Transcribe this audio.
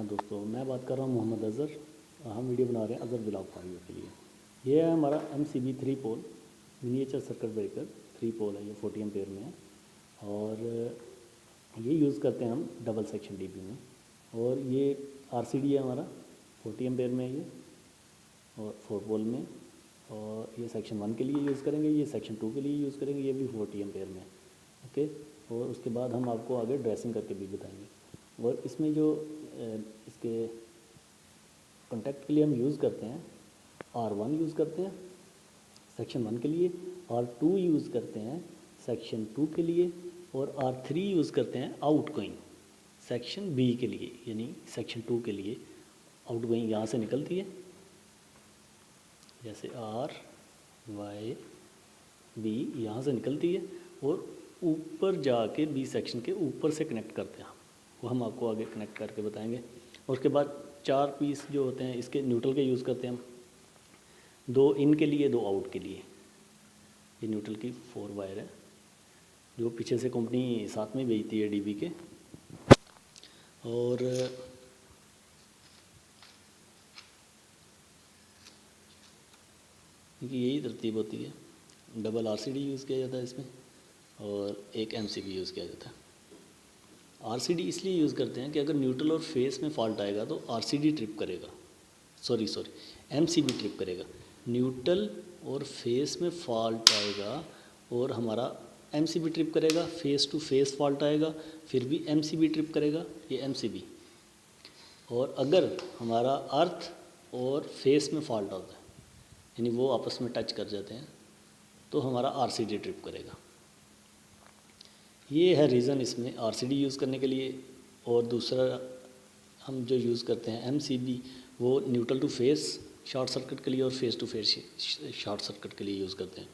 हाँ दोस्तों, मैं बात कर रहा हूँ मोहम्मद अज़हर। हम वीडियो बना रहे हैं अज़हर ब्लॉग फाइव के लिए। ये है हमारा MCB 3 पोल मिनिएचर सर्किट ब्रेकर। 3 पोल है, ये 40 एम्पेयर में है और ये यूज़ करते हैं हम डबल सेक्शन DB में। और ये RCD है हमारा 40 एम्पेयर में है ये, और 4 पोल में। और ये सेक्शन 1 के लिए यूज़ करेंगे, ये सेक्शन 2 के लिए यूज़ करेंगे, ये भी 40 एम्पेयर में। ओके, और उसके बाद हम आपको आगे ड्रेसिंग करके भी बताएंगे। और इसमें जो इसके कॉन्टैक्ट के लिए हम यूज़ करते हैं, R1 यूज़ करते हैं सेक्शन 1 के लिए, R2 यूज़ करते हैं सेक्शन 2 के लिए, और R3 यूज़ करते हैं आउटगोइंग सेक्शन B के लिए, यानी सेक्शन 2 के लिए आउटगोइंग यहाँ से निकलती है, जैसे RYB यहाँ से निकलती है और ऊपर जाके B सेक्शन के ऊपर से कनेक्ट करते हैं वो हम आपको आगे कनेक्ट करके बताएंगे। और उसके बाद 4 पीस जो होते हैं इसके न्यूट्रल के यूज़ करते हैं हम, 2 इन के लिए 2 आउट के लिए। ये न्यूट्रल की 4 वायर है जो पीछे से कंपनी साथ में भेजती है DB के। और यही तरतीब होती है, डबल RCD यूज़ किया जाता है इसमें और एक MCB यूज़ किया जाता है। RCD इसलिए यूज़ करते हैं कि अगर न्यूट्रल और फेस में फॉल्ट आएगा तो RCD ट्रिप करेगा, MCB ट्रिप करेगा। न्यूट्रल और फेस में फॉल्ट आएगा और हमारा MCB ट्रिप करेगा, फेस टू फेस फॉल्ट आएगा फिर भी MCB ट्रिप करेगा, ये MCB। और अगर हमारा अर्थ और फेस में फॉल्ट होता है, यानी वो आपस में टच कर जाते हैं, तो हमारा RCD ट्रिप करेगा। ये है रीज़न इसमें RCD यूज़ करने के लिए। और दूसरा हम जो यूज़ करते हैं MCB, वो neutral to phase short circuit के लिए और phase to phase short circuit के लिए यूज़ करते हैं।